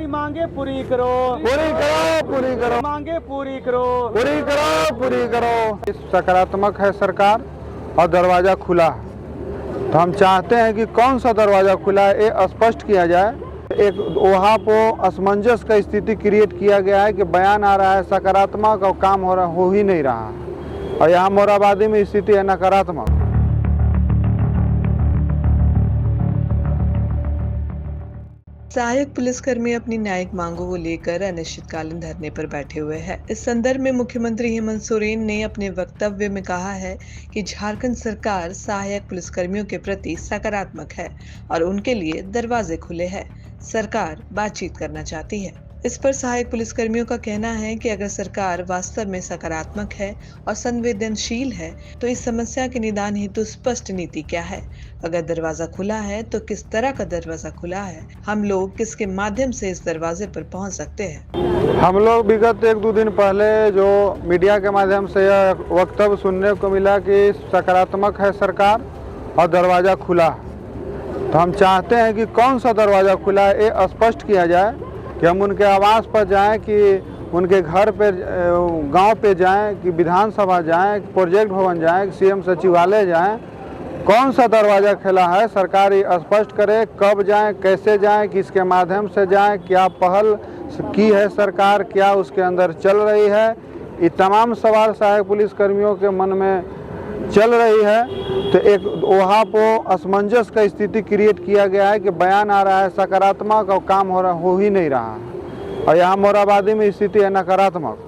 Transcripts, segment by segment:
मांगे पूरी करो, पूरी करो, पूरी करो, मांगे पूरी करो, पूरी करो, पूरी करो। सकारात्मक है सरकार और दरवाजा खुला है। तो हम चाहते हैं कि कौन सा दरवाजा खुला है ये स्पष्ट किया जाए। एक वहाँ पर असमंजस का स्थिति क्रिएट किया गया है कि बयान आ रहा है सकारात्मक और काम हो ही नहीं रहा है, और यहाँ मोराबादी में स्थिति है नकारात्मक। सहायक पुलिसकर्मी अपनी न्यायिक मांगों को लेकर अनिश्चितकालीन धरने पर बैठे हुए हैं। इस संदर्भ में मुख्यमंत्री हेमंत सोरेन ने अपने वक्तव्य में कहा है कि झारखंड सरकार सहायक पुलिसकर्मियों के प्रति सकारात्मक है और उनके लिए दरवाजे खुले हैं। सरकार बातचीत करना चाहती है। इस पर सहायक पुलिसकर्मियों का कहना है कि अगर सरकार वास्तव में सकारात्मक है और संवेदनशील है तो इस समस्या के निदान हेतु स्पष्ट नीति क्या है। अगर दरवाजा खुला है तो किस तरह का दरवाजा खुला है, हम लोग किसके माध्यम से इस दरवाजे पर पहुंच सकते हैं। हम लोग विगत 1-2 दिन पहले जो मीडिया के माध्यम से यह वक्तव्य सुनने को मिला कि सकारात्मक है सरकार और दरवाजा खुला है। तो हम चाहते हैं कि कौन सा दरवाजा खुला है ये स्पष्ट किया जाए, कि हम उनके आवास पर जाएं, कि उनके घर पे गांव पे जाएं, कि विधानसभा जाएं, प्रोजेक्ट भवन जाएं, सीएम सचिवालय जाएं। कौन सा दरवाज़ा खुला है सरकार ये स्पष्ट करे। कब जाएं, कैसे जाएं, किसके माध्यम से जाएं, क्या पहल की है सरकार, क्या उसके अंदर चल रही है, ये तमाम सवाल सहायक पुलिसकर्मियों के मन में चल रही है। तो एक वहाँ पर असमंजस का स्थिति क्रिएट किया गया है कि बयान आ रहा है सकारात्मक और काम हो ही नहीं रहा है, और यहाँ मोराबादी में स्थिति है नकारात्मक।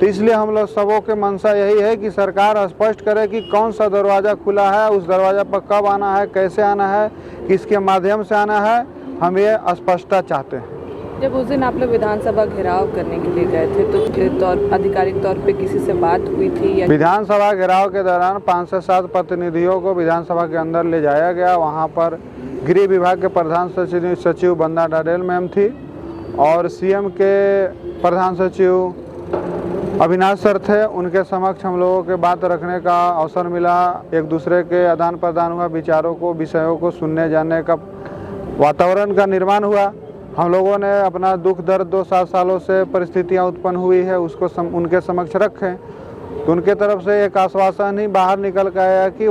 तो इसलिए हम लोग सबों के मंशा यही है कि सरकार स्पष्ट करे कि कौन सा दरवाज़ा खुला है, उस दरवाज़ा पर कब आना है, कैसे आना है, किसके माध्यम से आना है, हम ये स्पष्टता चाहते हैं। जब उस दिन आप लोग विधानसभा घेराव करने के लिए गए थे तो आधिकारिक तौर पे किसी से बात हुई थी या? विधानसभा घेराव के दौरान 5 से 7 प्रतिनिधियों को विधानसभा के अंदर ले जाया गया। वहाँ पर गृह विभाग के प्रधान सचिव बंदा डाडेल मैम थी और सीएम के प्रधान सचिव अविनाश सर थे। उनके समक्ष हम लोगों के बात रखने का अवसर मिला, एक दूसरे के आदान प्रदान हुआ, विचारों को विषयों को सुनने जानने का वातावरण का निर्माण हुआ। हम लोगों ने अपना दुख दर्द 2-7 सालों से परिस्थितियां उत्पन्न हुई है उसको उनके समक्ष रखें। तो उनके तरफ से एक आश्वासन ही बाहर निकल कर आया कि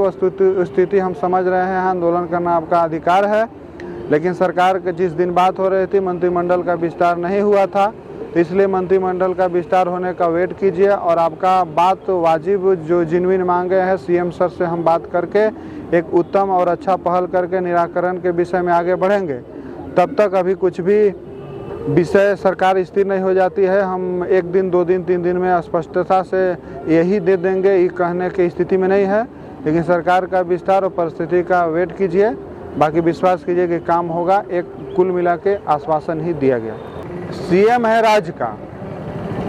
स्थिति हम समझ रहे हैं, आंदोलन करना आपका अधिकार है, लेकिन सरकार के जिस दिन बात हो रही थी मंत्रिमंडल का विस्तार नहीं हुआ था, तो इसलिए मंत्रिमंडल का विस्तार होने का वेट कीजिए और आपका बात वाजिब जो जिन्विन मांगे हैं सीएम सर से हम बात करके एक उत्तम और अच्छा पहल करके निराकरण के विषय में आगे बढ़ेंगे। तब तक अभी कुछ भी विषय सरकार स्थिर नहीं हो जाती है, हम 1 दिन 2 दिन 3 दिन में स्पष्टता से यही दे देंगे ये कहने की स्थिति में नहीं है, लेकिन सरकार का विस्तार और परिस्थिति का वेट कीजिए, बाकी विश्वास कीजिए कि काम होगा। एक कुल मिला के आश्वासन ही दिया गया। सीएम है राज्य का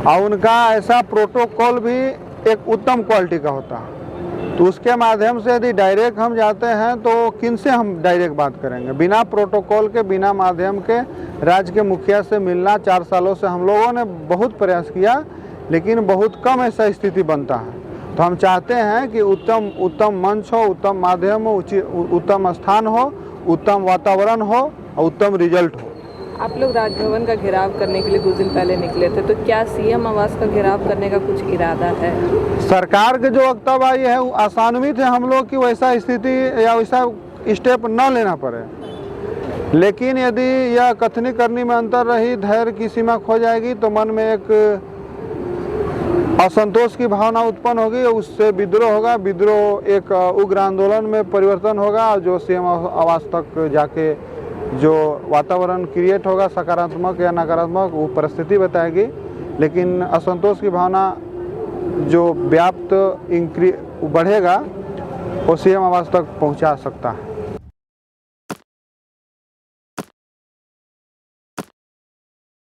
और उनका ऐसा प्रोटोकॉल भी एक उत्तम क्वालिटी का होता है, तो उसके माध्यम से यदि डायरेक्ट हम जाते हैं तो किनसे हम डायरेक्ट बात करेंगे। बिना प्रोटोकॉल के, बिना माध्यम के राज्य के मुखिया से मिलना 4 सालों से हम लोगों ने बहुत प्रयास किया, लेकिन बहुत कम ऐसा स्थिति बनता है। तो हम चाहते हैं कि उत्तम मंच हो, उत्तम माध्यम हो, उत्तम स्थान हो, उत्तम वातावरण हो और उत्तम रिजल्ट हो। आप लोग राजभवन का घेराव करने के लिए कुछ दिन पहले निकले थे, तो क्या सीएम आवास का घेराव करने का कुछ इरादा है? सरकार के जो वक्तव्य आई है वो आशान्वित है हम लोग की वैसा स्थिति या वैसा स्टेप न लेना पड़े, लेकिन यदि यह कथनी करनी में अंतर रही, धैर्य की सीमा खो जाएगी तो मन में एक असंतोष की भावना उत्पन्न होगी, उससे विद्रोह होगा। विद्रोह एक उग्र आंदोलन में परिवर्तन होगा और जो सीएम आवास तक जाके जो वातावरण क्रिएट होगा सकारात्मक या नकारात्मक वो परिस्थिति बताएगी, लेकिन असंतोष की भावना जो व्याप्त बढ़ेगा वो सीएम आवास तक पहुंचा सकता है।